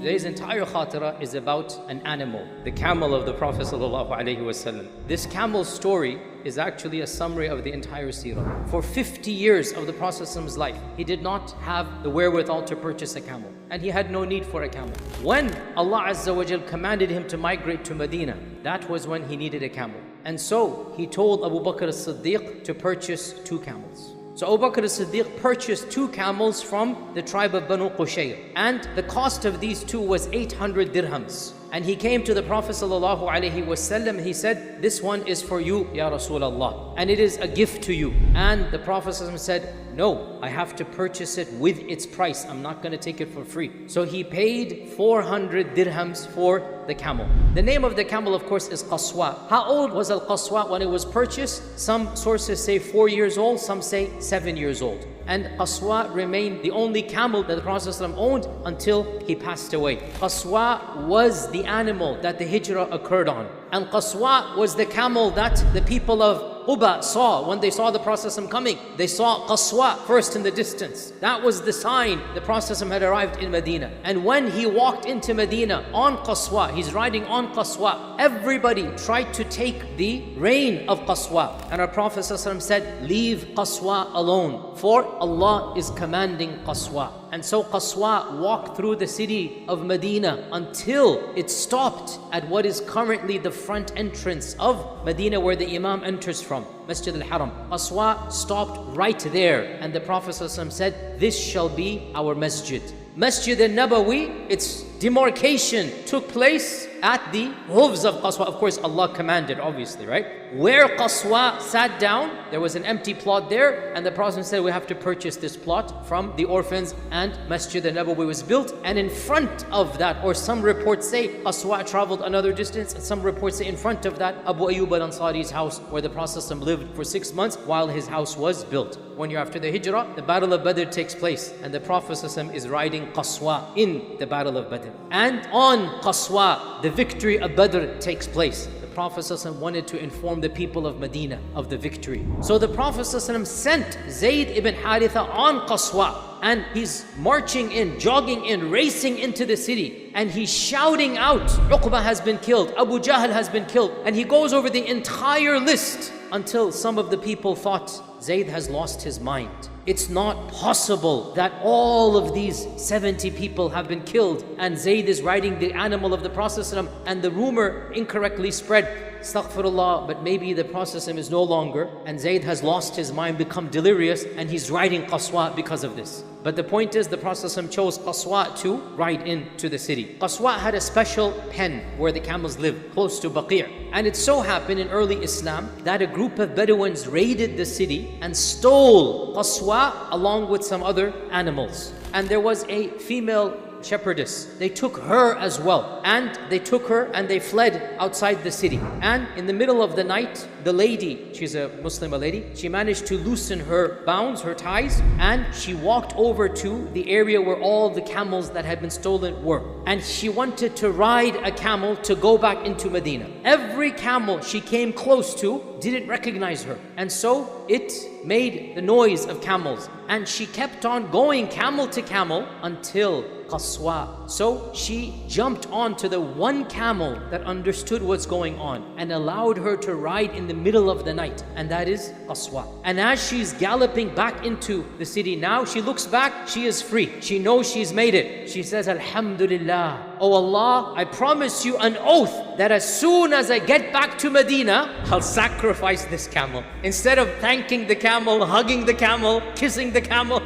Today's entire khatira is about an animal, the camel of the Prophet ﷺ. This camel's story is actually a summary of the entire seerah. For 50 years of the Prophet's life, he did not have the wherewithal to purchase a camel, and he had no need for a camel. When Allah Azza wa Jal commanded him to migrate to Medina, that was when he needed a camel. And so he told Abu Bakr as-Siddiq to purchase 2 camels. So Abu Bakr as-Siddiq purchased 2 camels from the tribe of Banu Qushayr, and the cost of these 2 was 800 dirhams. And he came to the Prophet ﷺ, he said, "This one is for you, Ya Rasulullah, and it is a gift to you." And the Prophet ﷺ said, "No, I have to purchase it with its price. I'm not going to take it for free." So he paid 400 dirhams for the camel. The name of the camel, of course, is Qaswa. How old was Al-Qaswa when it was purchased? Some sources say 4 years old, some say 7 years old. And Qaswa remained the only camel that the Prophet ﷺ owned until he passed away. Qaswa was the animal that the hijrah occurred on. And Qaswa was the camel that the people of Quba saw when they saw the Prophet ﷺ coming. They saw Qaswa first in the distance. That was the sign the Prophet ﷺ had arrived in Medina. And when he walked into Medina on Qaswa, he's riding on Qaswa, everybody tried to take the reign of Qaswa. And our Prophet ﷺ said, "Leave Qaswa alone, for Allah is commanding Qaswa." And so Qaswa walked through the city of Medina until it stopped at what is currently the front entrance of Medina, where the Imam enters from, Masjid al-Haram. Qaswa stopped right there, and the Prophet ﷺ said, "This shall be our masjid." Masjid al-Nabawi, its demarcation took place at the hooves of Qaswa. Of course, Allah commanded, obviously, right? Where Qaswa sat down, there was an empty plot there, and the Prophet said, "We have to purchase this plot from the orphans," and Masjid al-Nabawi was built. And in front of that, or some reports say Qaswa traveled another distance, and some reports say in front of that, Abu Ayyub al-Ansari's house, where the Prophet lived for 6 months while his house was built. 1 year after the Hijrah, the Battle of Badr takes place, and the Prophet is riding Qaswa in the Battle of Badr. And on Qaswa, the victory of Badr takes place. The Prophet wanted to inform the people of Medina of the victory. So the Prophet sent Zayd ibn Haritha on Qaswa, and he's marching in, jogging in, racing into the city, and he's shouting out, "Uqba has been killed, Abu Jahl has been killed." And he goes over the entire list until some of the people thought Zayd has lost his mind. It's not possible that all of these 70 people have been killed and Zayd is riding the animal of the Prophet ﷺ, and the rumor incorrectly spread, astaghfirullah, but maybe the Prophet ﷺ is no longer, and Zayd has lost his mind, become delirious, and he's riding Qaswa because of this. But the point is, the Prophet ﷺ chose Qaswa to ride into the city. Qaswa had a special pen where the camels lived, close to Baqi'. And it so happened in early Islam that a group of Bedouins raided the city and stole Qaswa along with some other animals. And there was a female shepherdess. They took her as well, and they took her and they fled outside the city. And in the middle of the night, the lady, she's a Muslim lady, she managed to loosen her bounds, her ties, and she walked over to the area where all the camels that had been stolen were. And she wanted to ride a camel to go back into Medina. Every camel she came close to didn't recognize her, and so it made the noise of camels. And she kept on going camel to camel until Qaswa. So she jumped onto the one camel that understood what's going on and allowed her to ride in the middle of the night, and that is Qaswa. And as she's galloping back into the city now, she looks back, she is free. She knows she's made it. She says, "Alhamdulillah, oh Allah, I promise you an oath that as soon as I get back to Medina, I'll sacrifice this camel." Instead of thanking the camel, hugging the camel, kissing the camel,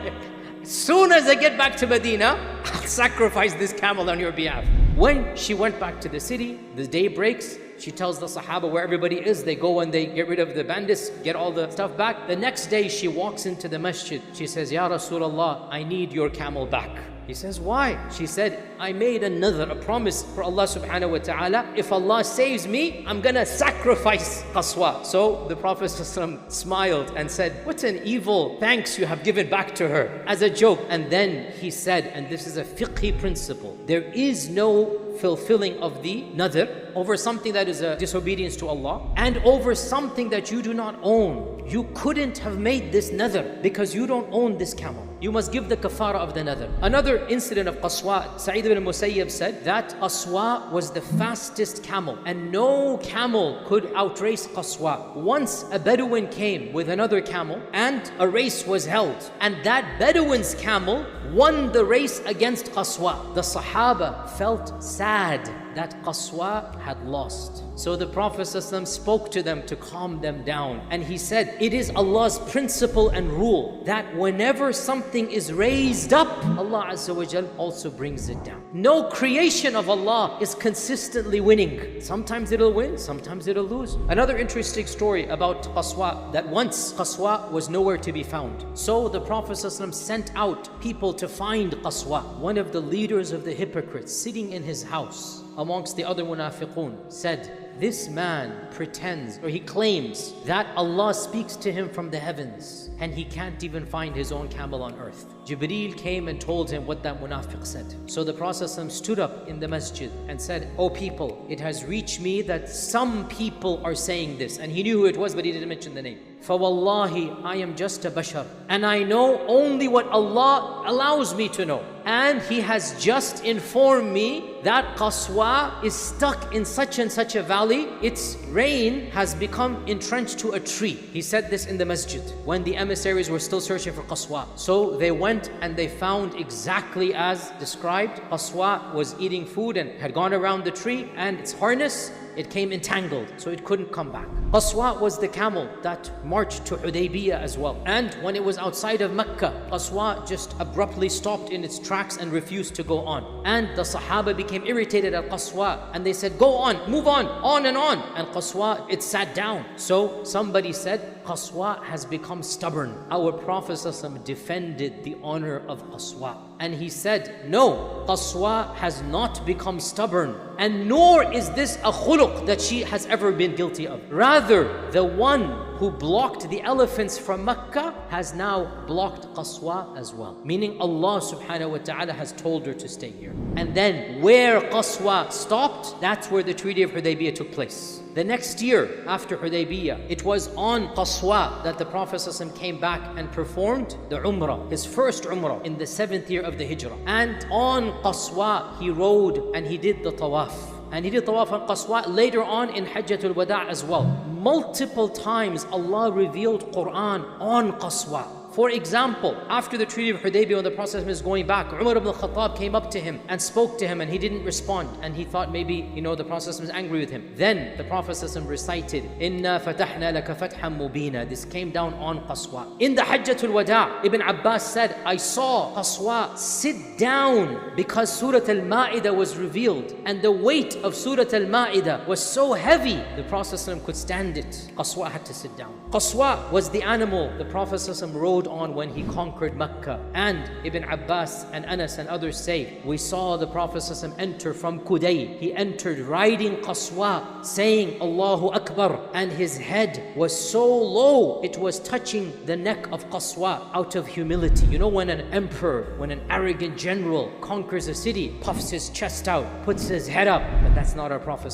as soon as I get back to Medina, I'll sacrifice this camel on your behalf. When she went back to the city, the day breaks, she tells the Sahaba where everybody is. They go and they get rid of the bandits, get all the stuff back. The next day she walks into the masjid. She says, "Ya Rasulullah, I need your camel back." He says, "Why?" She said, "I made a promise for Allah subhanahu wa ta'ala. If Allah saves me, I'm gonna sacrifice Qaswa." So the Prophet ﷺ smiled and said, "What an evil thanks you have given back to her," as a joke. And then he said, and this is a fiqhi principle, there is no fulfilling of the nadr over something that is a disobedience to Allah and over something that you do not own. You couldn't have made this nadr because you don't own this camel. You must give the kafara of the nadhr. Another incident of Qaswa, Sa'id ibn Musayyib said that Qaswa was the fastest camel and no camel could outrace Qaswa. Once a Bedouin came with another camel and a race was held, and that Bedouin's camel won the race against Qaswa. The Sahaba felt sad that Qaswa had lost. So the Prophet ﷺ spoke to them to calm them down. And he said, it is Allah's principle and rule that whenever something is raised up, Allah Azza wa Jal also brings it down. No creation of Allah is consistently winning. Sometimes it'll win, sometimes it'll lose. Another interesting story about Qaswa, that once Qaswa was nowhere to be found. So the Prophet ﷺ sent out people to find Qaswa. One of the leaders of the hypocrites sitting in his house amongst the other munafiqun said, this man pretends, or he claims, that Allah speaks to him from the heavens and he can't even find his own camel on earth. Jibreel came and told him what that munafiq said. So the Prophet ﷺ stood up in the masjid and said, O people, it has reached me that some people are saying this. And he knew who it was, but he didn't mention the name. فَوَاللَّهِ, I am just a bashar, and I know only what Allah allows me to know. And He has just informed me that Qaswa is stuck in such and such a valley. Its rain has become entrenched to a tree. He said this in the masjid when the emissaries were still searching for Qaswa. So they went and they found exactly as described. Qaswa was eating food and had gone around the tree, and its harness, it came entangled, so it couldn't come back. Qaswa was the camel that marched to Hudaybiyah as well. And when it was outside of Mecca, Qaswa just abruptly stopped in its tracks and refused to go on. And the Sahaba became irritated at Qaswa, and they said, go on, move on and on. And Qaswa, it sat down. So somebody said, Qaswa has become stubborn. Our Prophet ﷺ defended the honor of Qaswa. And he said, no, Qaswa has not become stubborn, and nor is this a khuluq that she has ever been guilty of. Rather, the one who blocked the elephants from Mecca has now blocked Qaswa as well. Meaning Allah subhanahu wa ta'ala has told her to stay here. And then where Qaswa stopped, that's where the Treaty of Hudaybiyah took place. The next year after Hudaybiyah, it was on Qaswa that the Prophet ﷺ came back and performed the Umrah, his first Umrah in the 7th year of the Hijrah. And on Qaswa, he rode and he did the Tawaf. And he did Tawaf on Qaswa later on in Hajjatul Wada' as well. Multiple times Allah revealed Quran on Qaswa. For example, after the Treaty of Hudaybiyah, when the Prophet was going back, Umar ibn al-Khattab came up to him and spoke to him, and he didn't respond. And he thought maybe, the Prophet was angry with him. Then the Prophet recited, Inna fatahna laka fathan mubina. This came down on Qaswa. In the Hajjatul Wada', Ibn Abbas said, I saw Qaswa sit down because Surah Al-Ma'idah was revealed. And the weight of Surah Al-Ma'idah was so heavy, the Prophet could stand it. Qaswa had to sit down. Qaswa was the animal the Prophet rode on when he conquered Mecca. And Ibn Abbas and Anas and others say, we saw the Prophet enter from Quday. He entered riding Qaswa, saying Allahu Akbar, and his head was so low it was touching the neck of Qaswa out of humility. When an emperor, when an arrogant general conquers a city, puffs his chest out, puts his head up, but that's not our Prophet.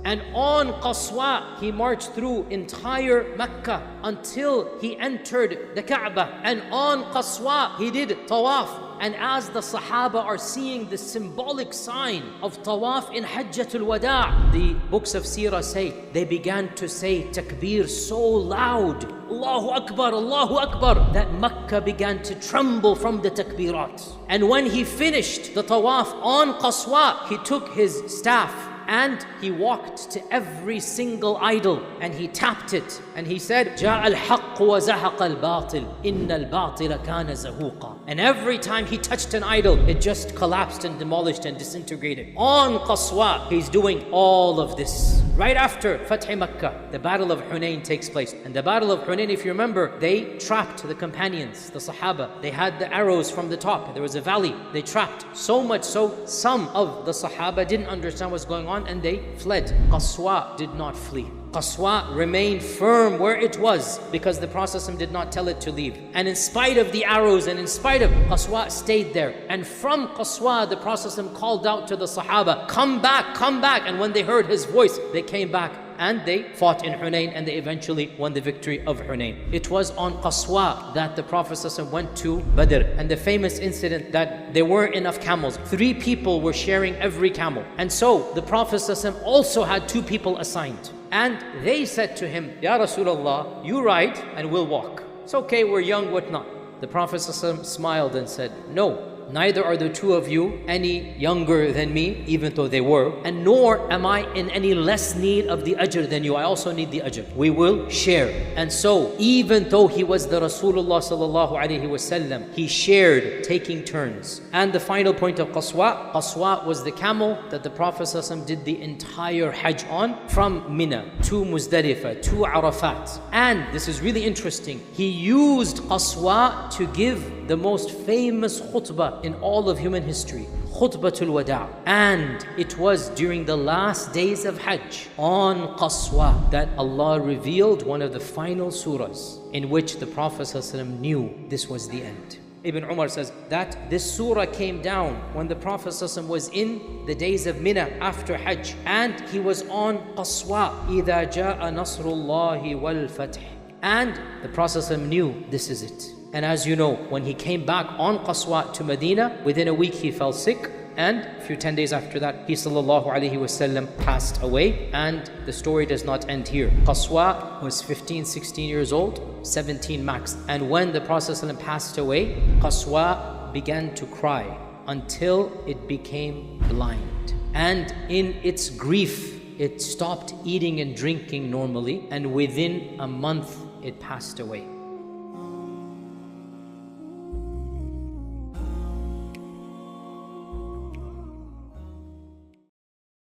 And on Qaswa, he marched through entire Mecca until he entered the Kaaba. And on Qaswa, he did Tawaf. And as the Sahaba are seeing the symbolic sign of Tawaf in Hajjatul Wada', the books of Seerah say, they began to say takbir so loud, Allahu Akbar, that Mecca began to tremble from the takbirat. And when he finished the Tawaf on Qaswa, he took his staff and he walked to every single idol and he tapped it and he said, جاء الحق وزهق الباطل إن الباطل كان زهوقا. And every time he touched an idol, it just collapsed and demolished and disintegrated. On Qaswa, he's doing all of this. Right after Fath Makkah, the Battle of Hunayn takes place. And the Battle of Hunayn, if you remember, they trapped the companions, the Sahaba. They had the arrows from the top. There was a valley. They trapped. So much so, some of the Sahaba didn't understand what's going on and they fled. Qaswa did not flee. Qaswa remained firm where it was because the Prophet did not tell it to leave. And in spite of the arrows and in spite of, Qaswa stayed there. And from Qaswa, the Prophet called out to the Sahaba, come back. And when they heard his voice, they came back and they fought in Hunayn, and they eventually won the victory of Hunayn. It was on Qaswa that the Prophet ﷺ went to Badr, and the famous incident that there weren't enough camels. 3 people were sharing every camel, and so the Prophet ﷺ also had 2 people assigned. And they said to him, Ya Rasulullah, you ride and we'll walk. It's okay, we're young, whatnot. The Prophet ﷺ smiled and said, no, neither are the 2 of you any younger than me, even though they were, and nor am I in any less need of the ajr than you. I also need the ajr. We will share. And so, even though he was the Rasulullah sallallahu alaihi wasallam, he shared, taking turns. And the final point of Qaswa, Qaswa was the camel that the Prophet ﷺ did the entire Hajj on, from Mina to Muzdalifah to Arafat. And this is really interesting, he used Qaswa to give the most famous khutbah in all of human history, Khutbatul Wada'. And it was during the last days of Hajj on Qaswa that Allah revealed one of the final surahs in which the Prophet ﷺ knew this was the end. Ibn Umar says that this surah came down when the Prophet ﷺ was in the days of Mina after Hajj, and he was on Qaswa, إِذَا جَاءَ نَصْرُ اللَّهِ وَالْفَتْحِ. And the Prophet ﷺ knew this is it. And as you know, when he came back on Qaswa to Medina, within a week he fell sick, and a few 10 days after that, he sallallahu alaihi wasallam passed away. And the story does not end here. Qaswa was 15, 16 years old, 17 max. And when the Prophet ﷺ passed away, Qaswa began to cry until it became blind. And in its grief, it stopped eating and drinking normally, and within a month, it passed away.